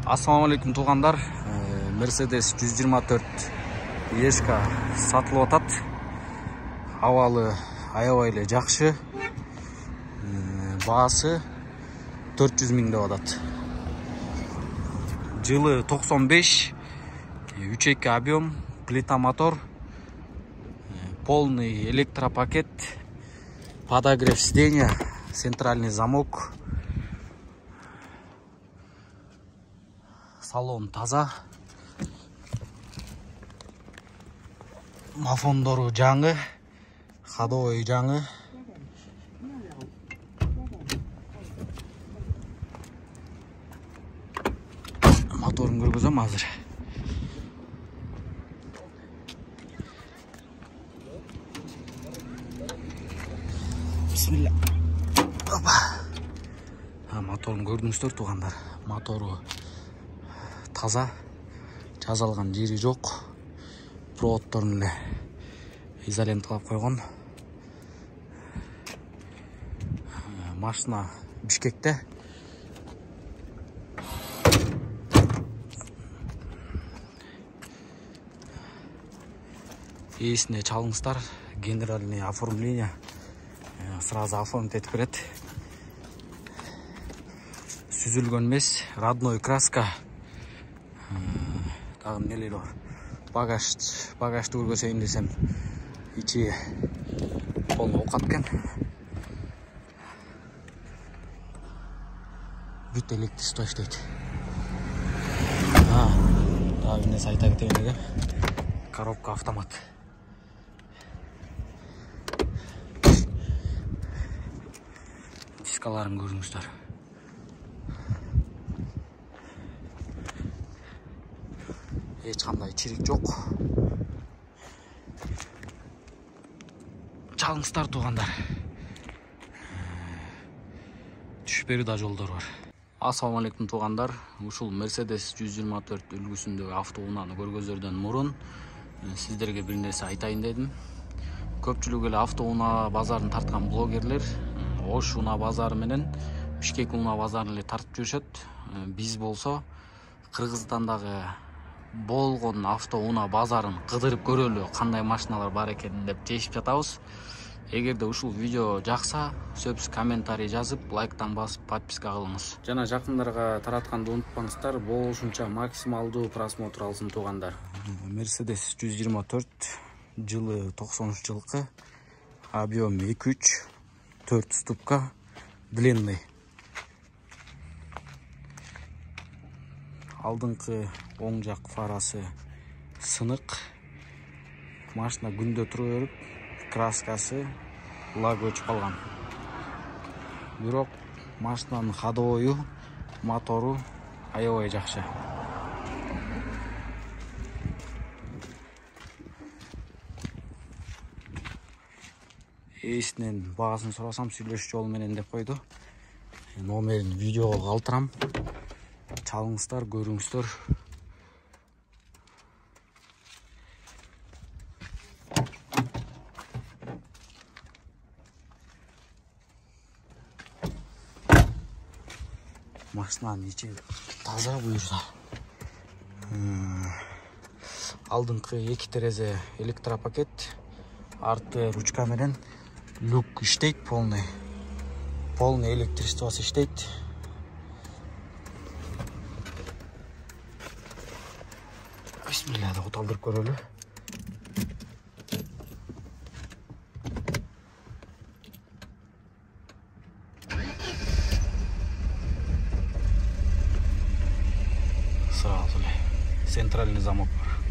Assalamu alaikum туугандар. Mercedes 124 Ешка сатылып атат. Абалы аябай эле жакшы. Баасы 400 миң деп атат. Жылы 95, 3.2 объем, плита мотор, полный электропакет, подогрев сиденья, центральный замок. Салон таза. Мафондору жаңы, ходовой жаңы. Моторун көргөзөм азыр. Бисмилла. Моторун көрдүңүздөр туугандар. Мотору таза, жазалган жери жок. Проводторун эле изоленткалап койгон. Машина Бишкекте. Эсине чалыңыздар, генеральный оформление сразу оформить этип берет. Сүзүлгөн эмес, родной краска. Дагы эмнелер бар? Багажды көргөзөйүн десем, ичи полный окат экен. Бүт электричество иштейт. Дагы эмне айта кетейин эле. Коробка автомат. Дискаларын көрүңүздөр. Эч кандай чирик жок. Чалыңыздар туугандар. Түшүп берүү да жолдор бар. Ассаламу алейкум туугандар. Ушул Mercedes 124 үлгүсүндөгү автоунааны көргөзөрдөн мурун сиздерге бир нерсе айтайын дедим. Көпчүлүк эле автоунаа базарын тарткан блогерлер Ош унаа базары менен Бишкек унаа базарын эле тартып жүрүшөт. Биз болсо Кыргызстандагы болгон автоунаа базарын кыдырып көрөлү, кандай машиналар бар экенин деп чечип жатабыз. Эгерде ушул видео жакса, сөзсүз комментарий жазып, лайктан басып, подписка кылыңыз. Жана жакындарга таратканды унутпаңыздар, болушунча максималдуу просмотр алсын туугандар. Mercedes 124 жылы 93 жылкы, объем 2.3, 4 ступка, длинный. Алдыңкы оң жак фарасы сынык. Машина күндө тура берип, краскасы лак өчүп калган. Бирок машинанын ходовою, мотору аябай жакшы. Эсинен баасын сурасам, сүйлөшүү жолу менен деп койду. Номерин видеого калтырам. Чалыңыздар, көрүңүздөр. Машинанын ичи таза буюрса. Алдыңкы 2 терезе электропакет, арты ручка менен люк иштейт, полный электричествосы иштейт. Бисмилла, да оталдырып көрөлү. Сразу центральный замок бар.